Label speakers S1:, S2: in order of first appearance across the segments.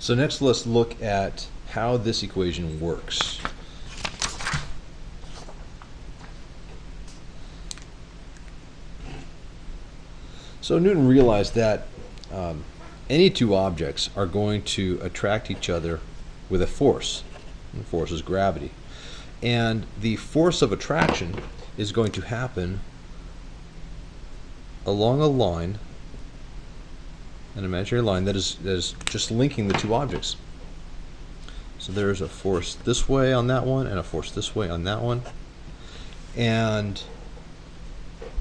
S1: So next let's look at how this equation works. So Newton realized that any two objects are going to attract each other with a force. The force is gravity. And the force of attraction is going to happen along a line, an imaginary line that is just linking the two objects. So there's a force this way on that one and a force this way on that one. And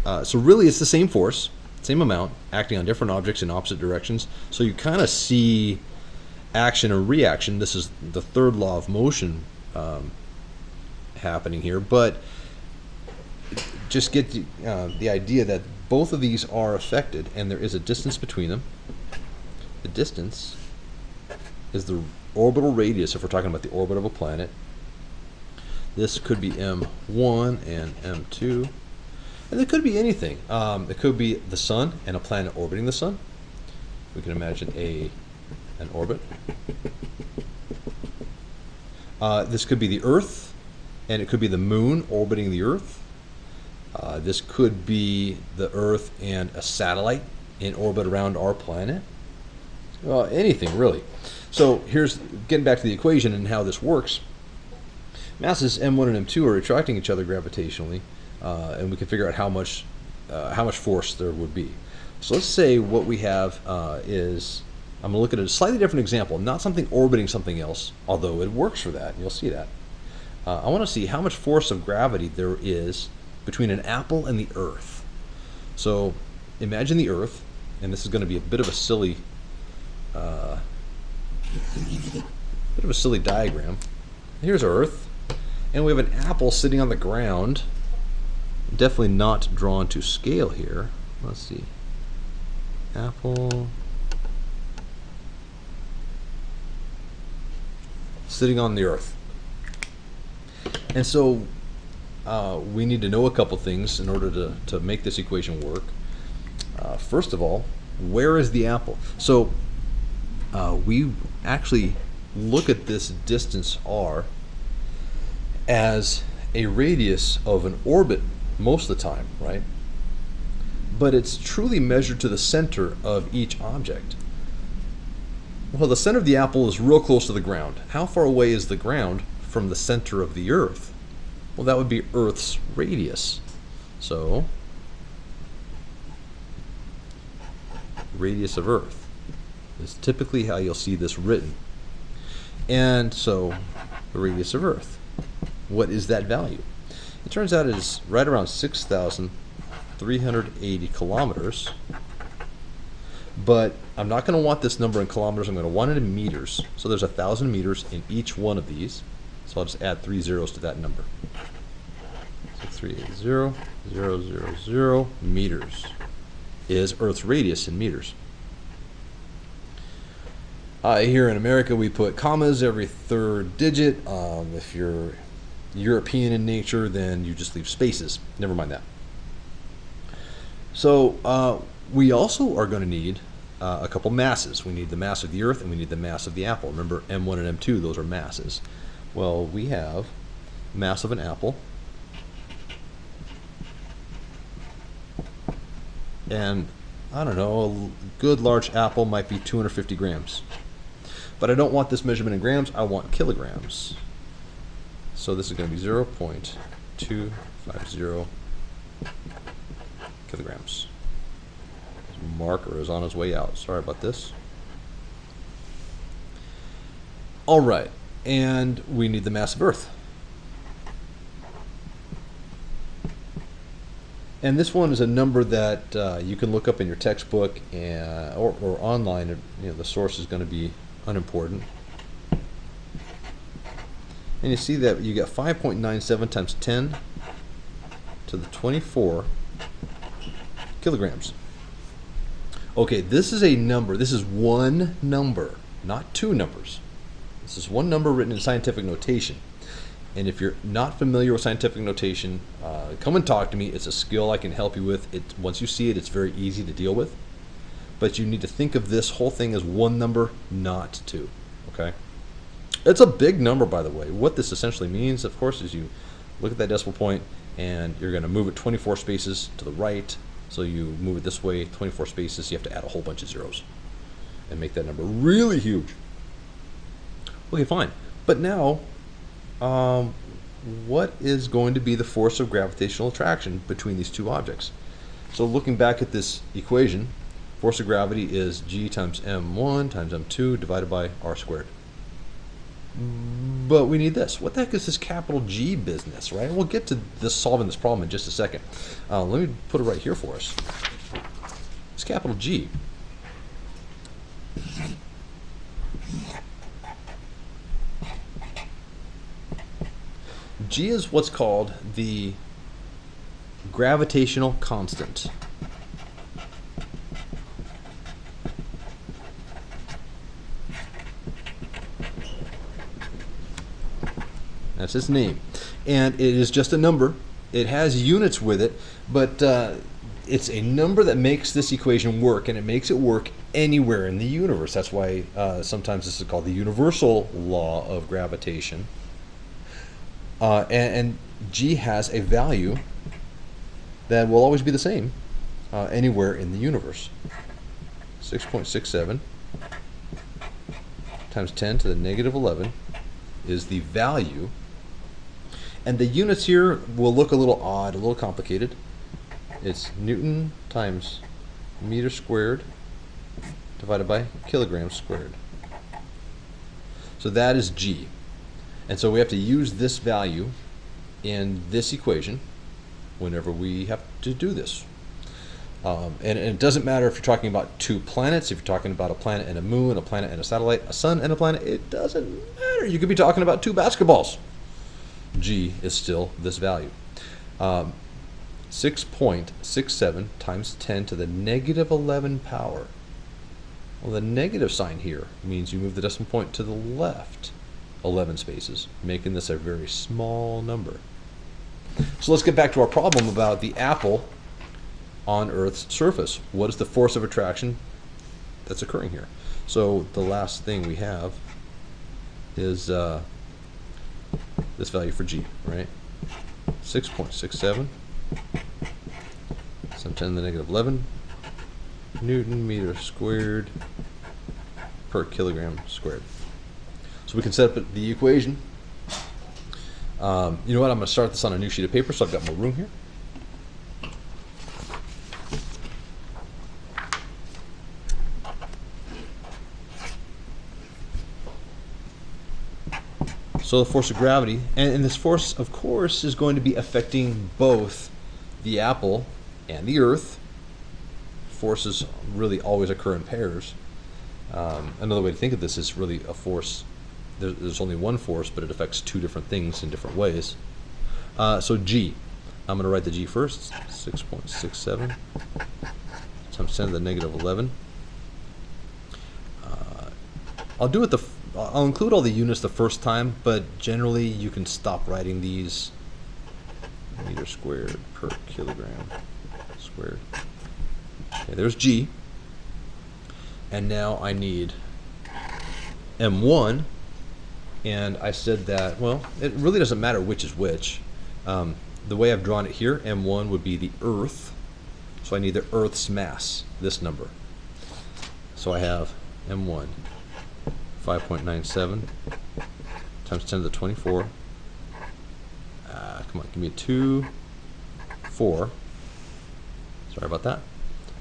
S1: so really it's the same force, same amount, acting on different objects in opposite directions. So you kind of see action and reaction. This is the third law of motion happening here, but just get the idea that both of these are affected and there is a distance between them. The distance is the orbital radius if we're talking about the orbit of a planet. This could be M1 and M2. And it could be anything. It could be the sun and a planet orbiting the sun. We can imagine an orbit. This could be the Earth, and it could be the moon orbiting the Earth. This could be the Earth and a satellite in orbit around our planet. Anything, really. So here's getting back to the equation and how this works. Masses M1 and M2 are attracting each other gravitationally. And we can figure out how much force there would be. So let's say what we have is, I'm going to look at a slightly different example, not something orbiting something else, although it works for that, you'll see that. I want to see how much force of gravity there is between an apple and the Earth. So imagine the Earth, and this is going to be a bit of a silly diagram. Here's Earth, and we have an apple sitting on the ground. Definitely not drawn to scale here. Let's see. Apple sitting on the Earth. And so we need to know a couple things in order to make this equation work. First of all, where is the apple? So we actually look at this distance r as a radius of an orbit most of the time, right? But it's truly measured to the center of each object. Well, the center of the apple is real close to the ground. How far away is the ground from the center of the Earth? Well, that would be Earth's radius. So, radius of Earth is typically how you'll see this written. And so, the radius of Earth. What is that value? It turns out it's right around 6,380 kilometers. But I'm not going to want this number in kilometers. I'm going to want it in meters. So there's 1,000 meters in each one of these. So I'll just add 3 zeros to that number. 6,380,000 meters is Earth's radius in meters. Here in America, we put commas every third digit. If you're European in nature, then you just leave spaces. Never mind that. So we also are going to need a couple masses. We need the mass of the Earth and we need the mass of the apple. Remember, M1 and M2, those are masses. Well, we have mass of an apple, and I don't know, a good large apple might be 250 grams. But I don't want this measurement in grams, I want kilograms. So this is going to be 0.250 kilograms. This marker is on his way out. Sorry about this. All right, and we need the mass of Earth. And this one is a number that you can look up in your textbook or online. You know, the source is going to be unimportant. And you see that you get 5.97 times 10 to the 24 kilograms. Okay, this is a number. This is one number, not two numbers. This is one number written in scientific notation. And if you're not familiar with scientific notation, come and talk to me. It's a skill I can help you with. Once you see it, it's very easy to deal with. But you need to think of this whole thing as one number, not two. Okay? It's a big number, by the way. What this essentially means, of course, is you look at that decimal point and you're going to move it 24 spaces to the right. So you move it this way 24 spaces. You have to add a whole bunch of zeros and make that number really huge. Okay, fine. But now, what is going to be the force of gravitational attraction between these two objects? So looking back at this equation, force of gravity is G times M1 times M2 divided by R squared. But we need this. What the heck is this capital G business, right? We'll get to this solving this problem in just a second. Let me put it right here for us. It's capital G. G is what's called the gravitational constant. That's its name. And it is just a number. It has units with it, but it's a number that makes this equation work, and it makes it work anywhere in the universe. That's why sometimes this is called the universal law of gravitation. And G has a value that will always be the same anywhere in the universe. 6.67 times 10 to the negative 11 is the value. And the units here will look a little odd, a little complicated. It's Newton times meter squared divided by kilograms squared. So that is G. And so we have to use this value in this equation whenever we have to do this. And it doesn't matter if you're talking about two planets, if you're talking about a planet and a moon, a planet and a satellite, a sun and a planet, it doesn't matter. You could be talking about two basketballs. G is still this value. 6.67 times 10 to the negative 11 power. Well, the negative sign here means you move the decimal point to the left 11 spaces, making this a very small number. So let's get back to our problem about the apple on Earth's surface. What is the force of attraction that's occurring here? So the last thing we have is this value for G, right? 6.67 times 10 to the negative 11 Newton meter squared per kilogram squared. So we can set up the equation. You know what? I'm going to start this on a new sheet of paper, so I've got more room here. So the force of gravity, and this force, of course, is going to be affecting both the apple and the Earth. Forces really always occur in pairs. Another way to think of this is really a force. There's only one force, but it affects two different things in different ways. So G, I'm going to write the G first. 6.67 times 10 to the negative 11. I'll include all the units the first time, but generally you can stop writing these meter squared per kilogram squared. Okay, there's G. And now I need M1. And I said that, well, it really doesn't matter which is which. The way I've drawn it here, M1 would be the Earth. So I need the Earth's mass, this number. So I have M1. 5.97 times 10 to the 24. Come on, give me a 2, 4. Sorry about that.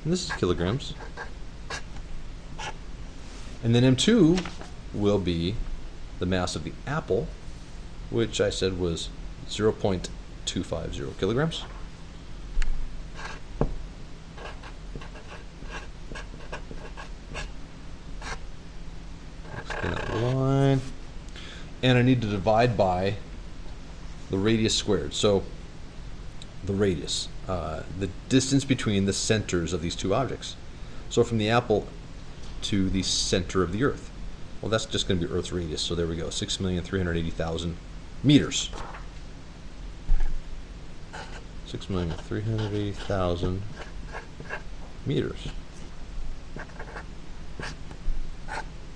S1: And this is kilograms. And then M2 will be the mass of the apple, which I said was 0.250 kilograms. Line, and I need to divide by the radius squared. So the radius, the distance between the centers of these two objects. So from the apple to the center of the Earth. Well, that's just going to be Earth's radius. So there we go, 6,380,000 meters. 6,380,000 meters.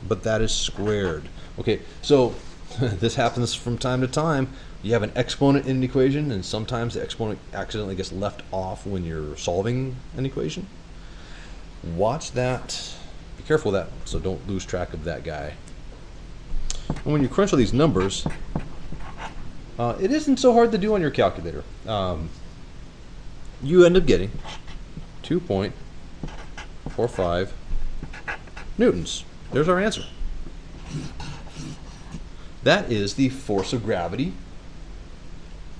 S1: but that is squared. Okay, so this happens from time to time. You have an exponent in an equation, and sometimes the exponent accidentally gets left off when you're solving an equation. Watch that. Be careful of that, so don't lose track of that guy. And when you crunch all these numbers, it isn't so hard to do on your calculator. You end up getting 2.45 newtons. There's our answer. That is the force of gravity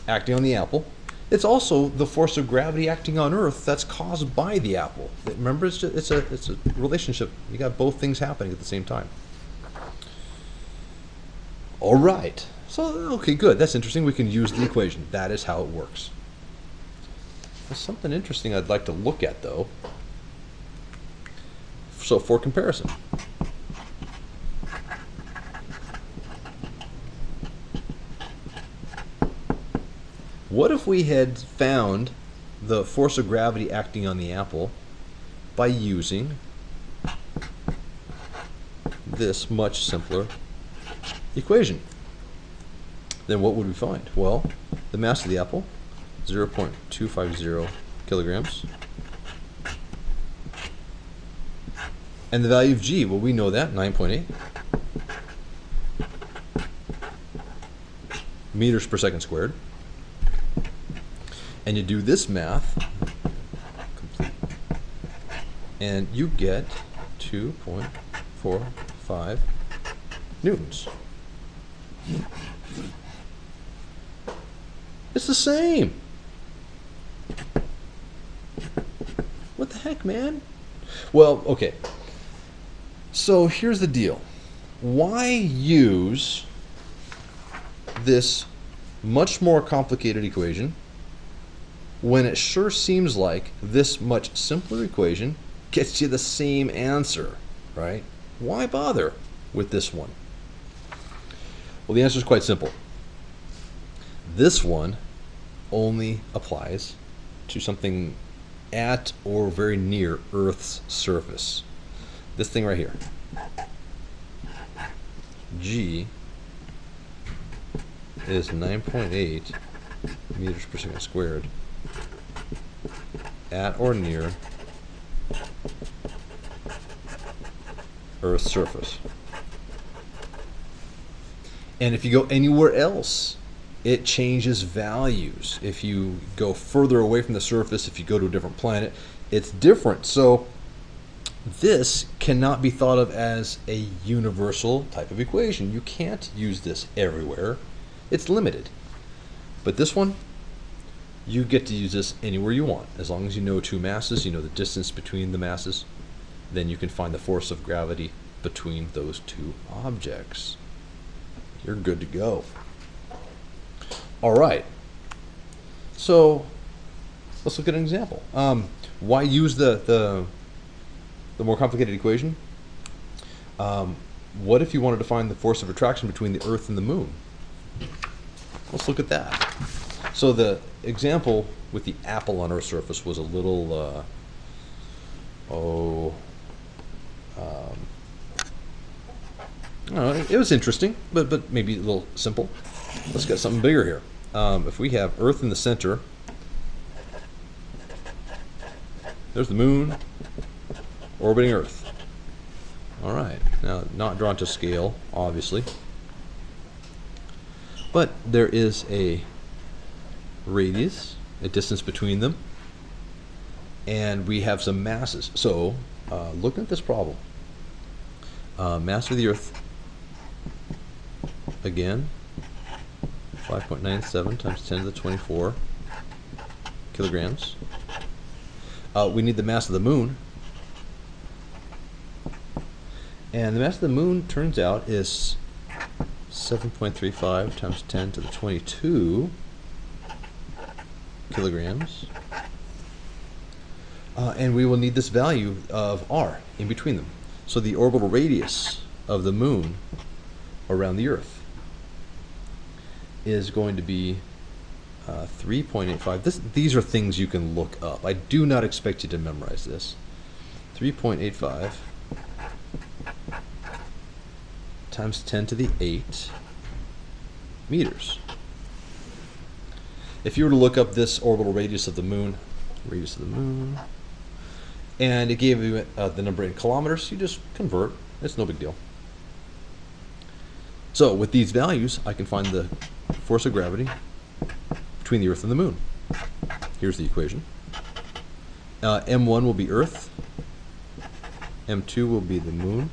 S1: acting on the apple. It's also the force of gravity acting on Earth that's caused by the apple. Remember, it's a relationship. You got both things happening at the same time. All right. So, okay, good. That's interesting. We can use the equation. That is how it works. There's something interesting I'd like to look at, though. So, for comparison. What if we had found the force of gravity acting on the apple by using this much simpler equation? Then what would we find? Well, the mass of the apple, 0.250 kilograms. And the value of g, well, we know that, 9.8 meters per second squared. And you do this math, complete, and you get 2.45 newtons. It's the same. What the heck, man? Well, okay. So here's the deal. Why use this much more complicated equation when it sure seems like this much simpler equation gets you the same answer, right? Why bother with this one? Well, the answer is quite simple. This one only applies to something at or very near Earth's surface. This thing right here. G is 9.8 meters per second squared at or near Earth's surface. And if you go anywhere else, it changes values. If you go further away from the surface, if you go to a different planet, it's different. So this cannot be thought of as a universal type of equation. You can't use this everywhere. It's limited. But this one, you get to use this anywhere you want. As long as you know two masses, you know the distance between the masses, then you can find the force of gravity between those two objects. You're good to go. All right. So let's look at an example. Why use the more complicated equation? What if you wanted to find the force of attraction between the Earth and the Moon? Let's look at that. So the example with the apple on Earth's surface was a little, I don't know, it was interesting, but maybe a little simple. Let's get something bigger here. If we have Earth in the center, there's the Moon orbiting Earth. All right, now not drawn to scale, obviously, but there is a radius, a distance between them, and we have some masses. So, looking at this problem, mass of the Earth, again, 5.97 times 10 to the 24 kilograms. We need the mass of the Moon. And the mass of the Moon, turns out, is 7.35 times 10 to the 22 kilograms. And we will need this value of r in between them. So the orbital radius of the Moon around the Earth is going to be 3.85. These are things you can look up. I do not expect you to memorize this. 3.85 times 10 to the 8 meters. If you were to look up this orbital radius of the moon, and it gave you the number in kilometers, you just convert. It's no big deal. So with these values, I can find the force of gravity between the Earth and the moon. Here's the equation. M1 will be Earth. M2 will be the moon.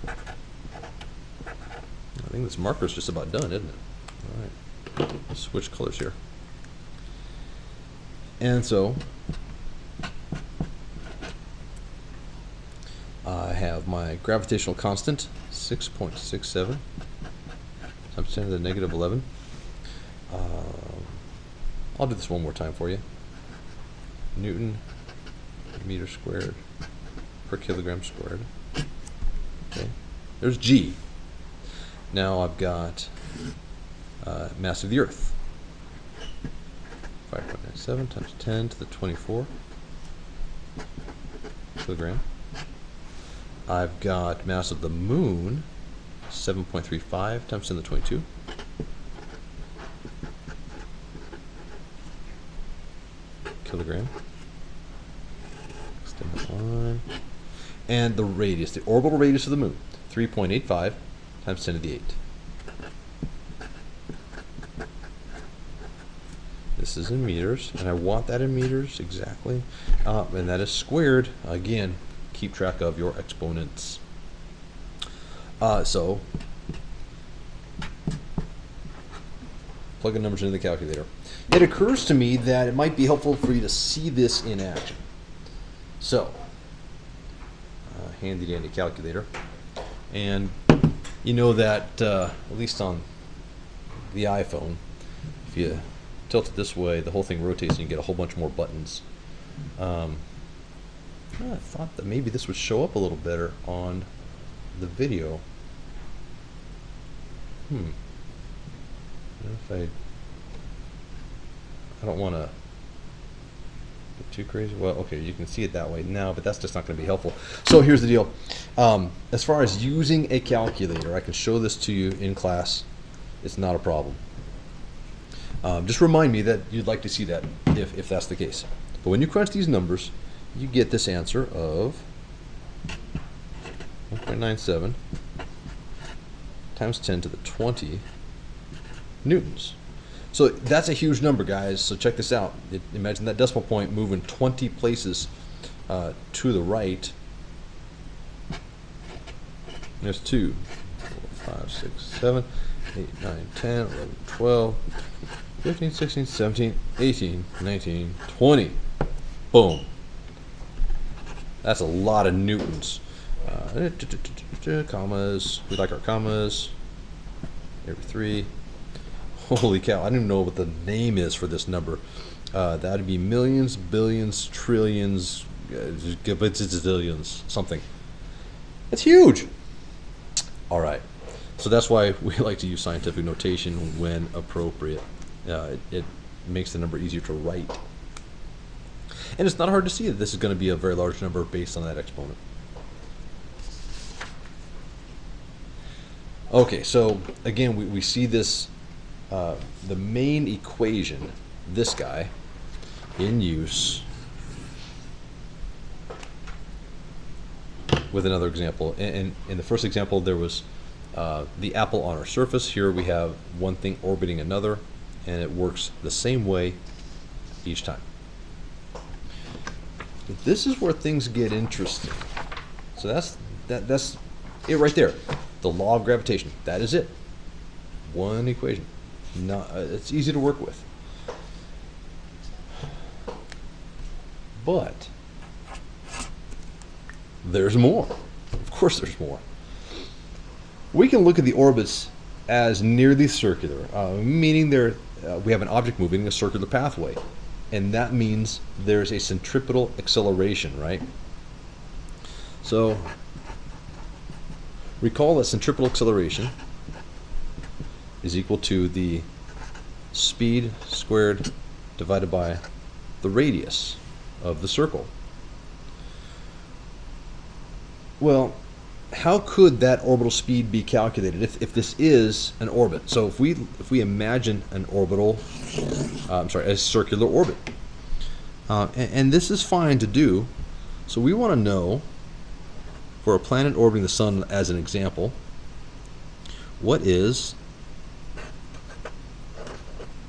S1: I think this marker's just about done, isn't it? All right. Let's switch colors here. And so I have my gravitational constant, 6.67 times 10 to the negative 11. I'll do this one more time for you. Newton meter squared per kilogram squared. Okay, there's G. Now I've got mass of the Earth, 5.97 times 10 to the 24 kilogram. I've got mass of the moon, 7.35 times 10 to the 22. Kilogram. Extend that line. And the radius, the orbital radius of the moon, 3.85 times 10 to the 8. This is in meters, and I want that in meters exactly. And that is squared. Again, keep track of your exponents. So, plug in numbers into the calculator. It occurs to me that it might be helpful for you to see this in action. So, handy dandy calculator. And you know that, at least on the iPhone, if you tilt it this way, the whole thing rotates and you get a whole bunch more buttons. I thought that maybe this would show up a little better on the video. If I don't want to get too crazy. Well, okay, you can see it that way now, but that's just not going to be helpful. So here's the deal. As far as using a calculator, I can show this to you in class. It's not a problem. Just remind me that you'd like to see that if that's the case. But when you crunch these numbers, you get this answer of 1.97 times 10 to the 20 newtons. So that's a huge number, guys. So check this out. Imagine that decimal point moving 20 places to the right. There's 2, 4, 5, 6, 7, 8, 9, 10, 11, 12, 15, 16, 17, 18, 19, 20. Boom. That's a lot of newtons. Commas. We like our commas. Every 3. Holy cow. I don't even know what the name is for this number. That would be millions, billions, trillions, gazillions, something. It's huge. All right. So that's why we like to use scientific notation when appropriate. It makes the number easier to write. And it's not hard to see that this is going to be a very large number based on that exponent. Okay, so again, we see this, the main equation, this guy, in use with another example. In the first example, there was the apple on our surface. Here we have one thing orbiting another, and it works the same way each time. This is where things get interesting. So that's it right there. The law of gravitation. That is it. One equation. It's easy to work with. But there's more. Of course there's more. We can look at the orbits as nearly circular, meaning we have an object moving in a circular pathway. And that means there's a centripetal acceleration, right? So recall that centripetal acceleration is equal to the speed squared divided by the radius of the circle. Well, how could that orbital speed be calculated if this is an orbit? So if we imagine an orbital, a circular orbit, and this is fine to do. So we want to know, for a planet orbiting the sun as an example, what is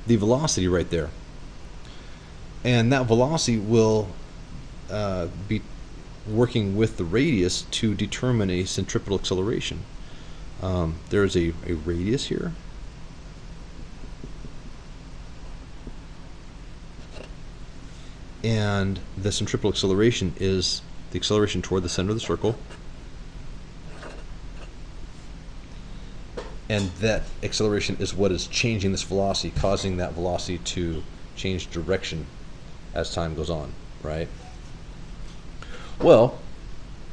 S1: the velocity right there? And that velocity will be working with the radius to determine a centripetal acceleration. There's a radius here. And the centripetal acceleration is the acceleration toward the center of the circle. And that acceleration is what is changing this velocity, causing that velocity to change direction as time goes on, right? Well,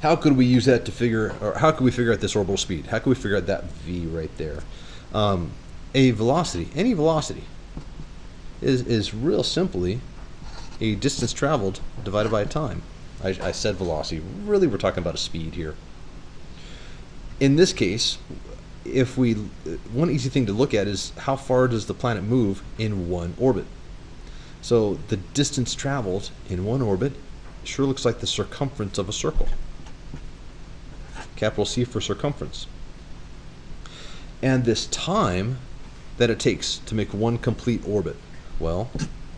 S1: how could we use that to figure, or how could we figure out this orbital speed? How could we figure out that v right there? A velocity, any velocity, is real simply a distance traveled divided by time. I said velocity. Really, we're talking about a speed here. In this case, one easy thing to look at is how far does the planet move in one orbit. So the distance traveled in one orbit sure looks like the circumference of a circle. Capital C for circumference. And this time that it takes to make one complete orbit, well,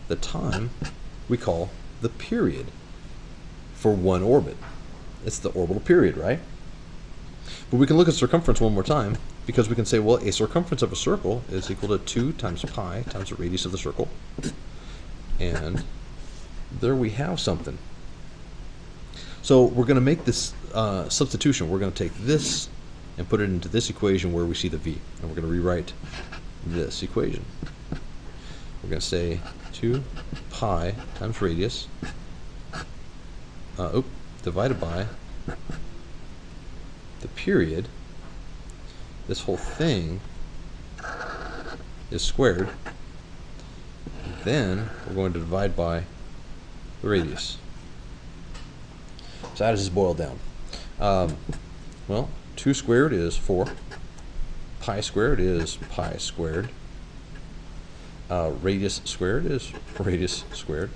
S1: the time we call the period for one orbit. It's the orbital period, right? But we can look at circumference one more time, because we can say, well, a circumference of a circle is equal to 2 times pi times the radius of the circle. And there we have something. So we're going to make this substitution. We're going to take this and put it into this equation where we see the v. And we're going to rewrite this equation. We're going to say 2 pi times radius divided by the period. This whole thing is squared. Then we're going to divide by the radius. So how does this boil down? Well, 2 squared is 4. Pi squared is pi squared. Radius squared is radius squared.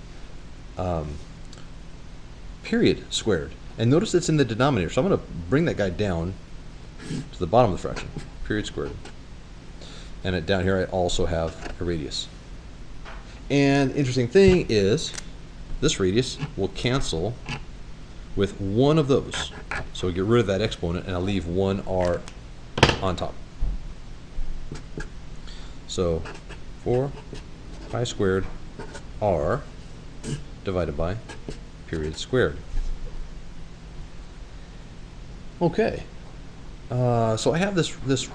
S1: Period squared. And notice it's in the denominator. So I'm going to bring that guy down to the bottom of the fraction. Period squared. And down here I also have a radius. And the interesting thing is this radius will cancel with one of those. So we get rid of that exponent and I'll leave 1r on top. So 4 pi squared r divided by period squared. Okay. So I have this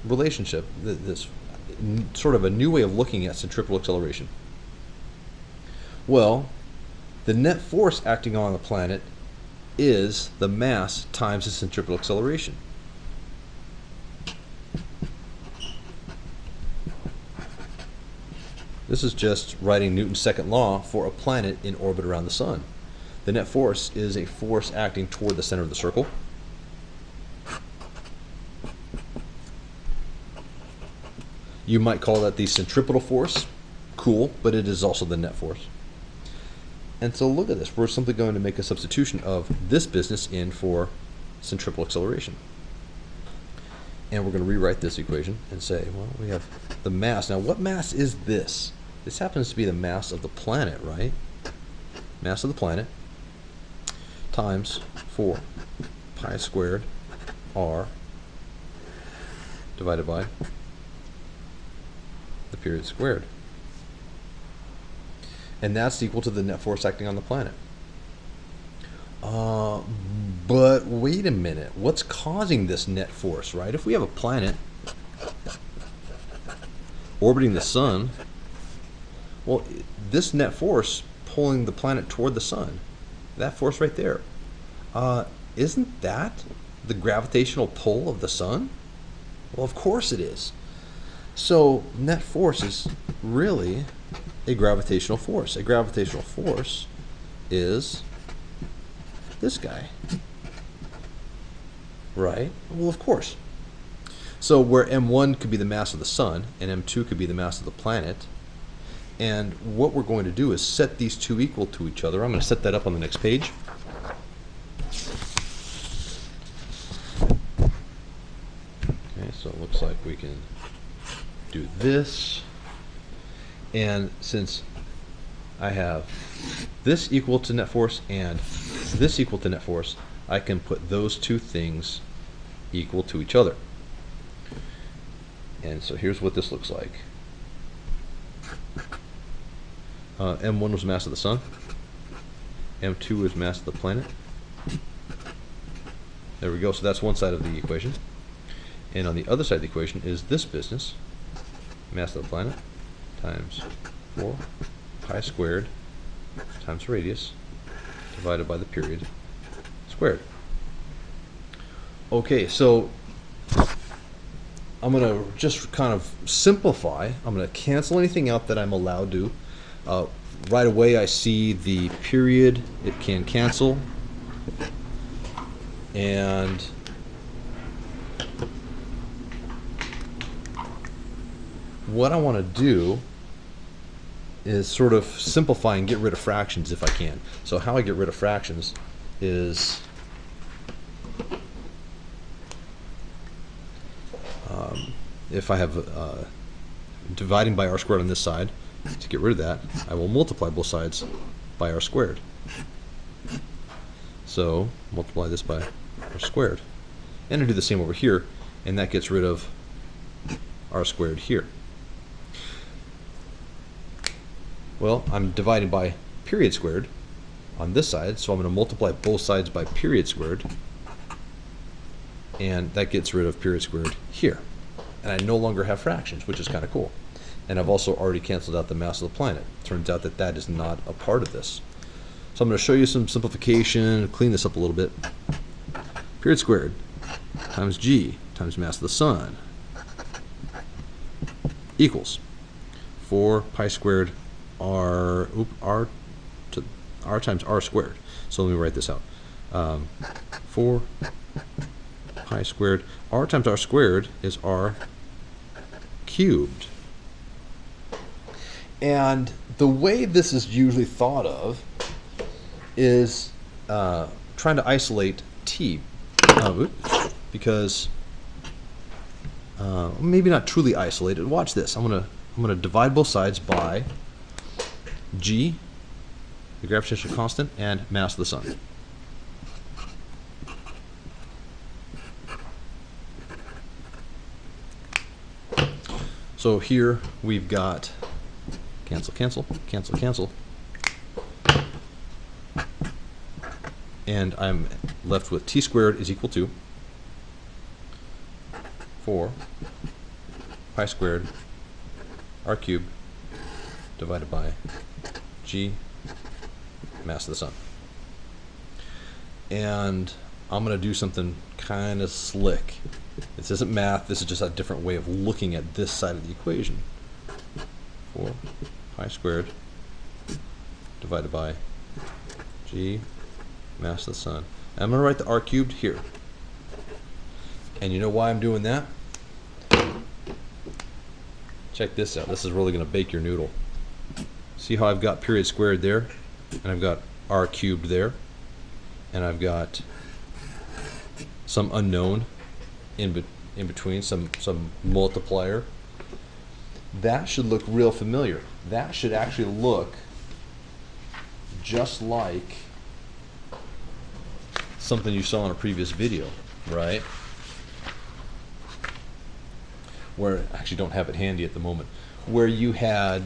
S1: relationship, this sort of a new way of looking at centripetal acceleration. Well, the net force acting on the planet is the mass times the centripetal acceleration. This is just writing Newton's second law for a planet in orbit around the sun. The net force is a force acting toward the center of the circle. You might call that the centripetal force. Cool, but it is also the net force. And so look at this. We're simply going to make a substitution of this business in for centripetal acceleration. And we're going to rewrite this equation and say, well, we have the mass. Now, what mass is this? This happens to be the mass of the planet, right? Mass of the planet times 4 pi squared r divided by the period squared. And that's equal to the net force acting on the planet. But wait a minute. What's causing this net force, right? If we have a planet orbiting the sun, well, this net force pulling the planet toward the sun, that force right there, isn't that the gravitational pull of the sun? Well, of course it is. So net force is really a gravitational force. A gravitational force is this guy. right? Well, of course. So where m1 could be the mass of the sun and m2 could be the mass of the planet, and what we're going to do is set these two equal to each other. I'm going to set that up on the next page. Okay, so it looks like we can do this, and since I have this equal to net force and this equal to net force, I can put those two things equal to each other. And so here's what this looks like. M1 was mass of the sun. M2 was mass of the planet. There we go. So that's one side of the equation. And on the other side of the equation is this business. Mass of the planet times 4 pi squared times radius divided by the period squared. Okay, so I'm going to just kind of simplify. I'm going to cancel anything out that I'm allowed to. Right away I see the period. It can cancel. And what I want to do is sort of simplify and get rid of fractions if I can. So how I get rid of fractions is if I have dividing by r squared on this side, to get rid of that, I will multiply both sides by r squared. So multiply this by r squared. And I do the same over here, and that gets rid of r squared here. Well, I'm dividing by period squared on this side, so I'm going to multiply both sides by period squared, and that gets rid of period squared here. And I no longer have fractions, which is kind of cool. And I've also already canceled out the mass of the planet. Turns out that that is not a part of this. So I'm going to show you some simplification, clean this up a little bit. Period squared times g times mass of the sun equals 4 pi squared r times r squared. So let me write this out. 4 pi squared r times r squared is r cubed. And the way this is usually thought of is trying to isolate t, because maybe not truly isolated. Watch this. I'm gonna divide both sides by g, the gravitational constant, and mass of the sun. So here we've got cancel, cancel, cancel, cancel. And I'm left with t squared is equal to 4 pi squared r cubed divided by g mass of the sun. And I'm going to do something kind of slick. This isn't math, this is just a different way of looking at this side of the equation. 4 pi squared divided by g mass of the sun. And I'm going to write the r cubed here. And you know why I'm doing that? Check this out. This is really going to bake your noodle. See how I've got period squared there, and I've got r cubed there, and I've got some unknown in between, some multiplier. That should look real familiar. That should actually look just like something you saw in a previous video, right? Where, I actually don't have it handy at the moment, where you had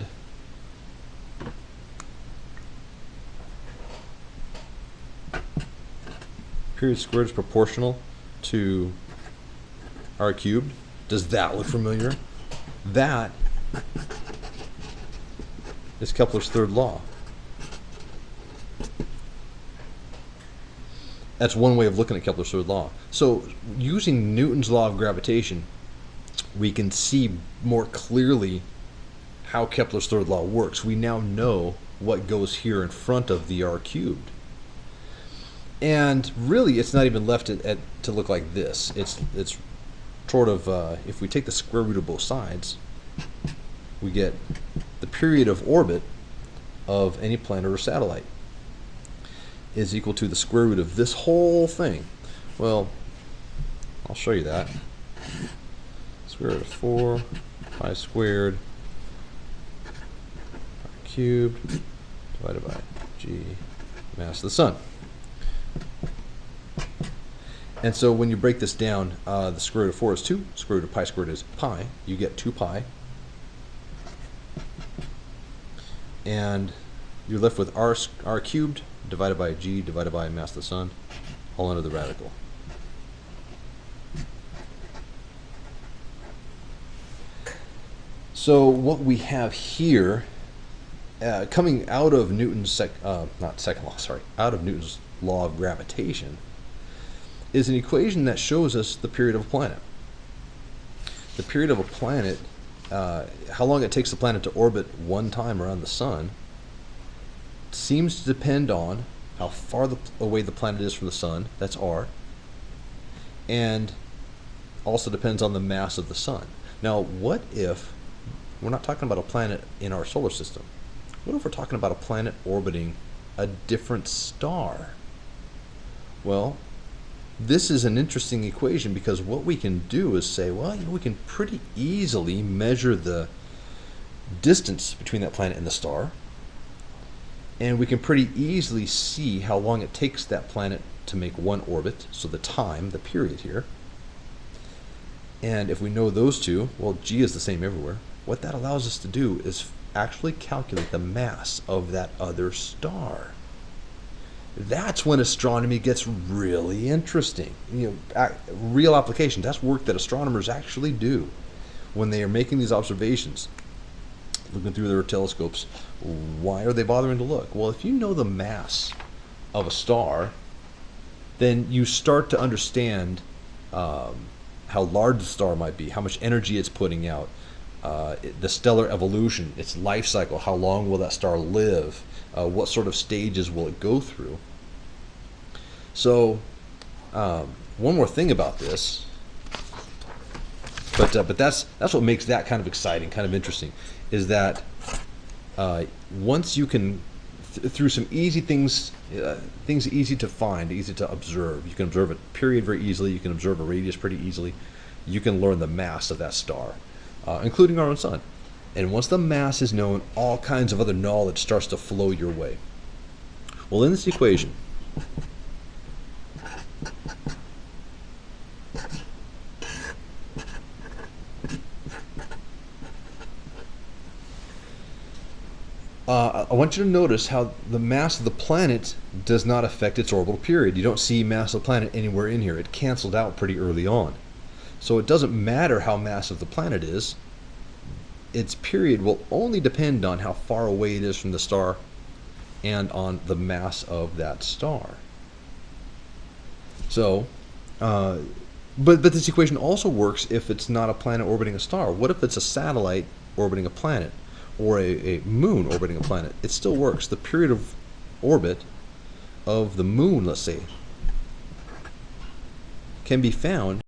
S1: period squared is proportional to r cubed. Does that look familiar? That is Kepler's third law. That's one way of looking at Kepler's third law. So using Newton's law of gravitation, we can see more clearly how Kepler's third law works. We now know what goes here in front of the r cubed. And really, it's not even left to look like this. It's sort of, if we take the square root of both sides, we get the period of orbit of any planet or satellite is equal to the square root of this whole thing. Well, I'll show you that. Square root of 4 pi squared pi cubed divided by g mass of the sun. And so when you break this down, the square root of 4 is 2, square root of pi squared is pi. You get 2 pi. And you're left with r cubed divided by g divided by mass of the sun, all under the radical. So what we have here, coming out of Newton's out of Newton's law of gravitation, is an equation that shows us the period of a planet. The period of a planet, how long it takes the planet to orbit one time around the sun, seems to depend on how far away the planet is from the sun, that's r, and also depends on the mass of the sun. Now, what if we're not talking about a planet in our solar system? What if we're talking about a planet orbiting a different star? Well, this is an interesting equation because what we can do is say, well, we can pretty easily measure the distance between that planet and the star, and we can pretty easily see how long it takes that planet to make one orbit, so the time, the period here. And if we know those two, well, g is the same everywhere. What that allows us to do is actually calculate the mass of that other star. That's when astronomy gets really interesting. Real application. That's work that astronomers actually do when they are making these observations, looking through their telescopes. Why are they bothering to look? Well, if you know the mass of a star, then you start to understand how large the star might be, how much energy it's putting out, the stellar evolution, its life cycle, how long will that star live, what sort of stages will it go through. So, one more thing about this, but that's what makes that kind of exciting, kind of interesting, is that once you can, through some easy things easy to find, easy to observe, you can observe a period very easily, you can observe a radius pretty easily, you can learn the mass of that star, including our own sun. And once the mass is known, all kinds of other knowledge starts to flow your way. Well, in this equation, I want you to notice how the mass of the planet does not affect its orbital period. You don't see mass of the planet anywhere in here. It canceled out pretty early on. So it doesn't matter how massive the planet is. Its period will only depend on how far away it is from the star and on the mass of that star. So, but this equation also works if it's not a planet orbiting a star. What if it's a satellite orbiting a planet, or a moon orbiting a planet? It still works. The period of orbit of the moon, let's say, can be found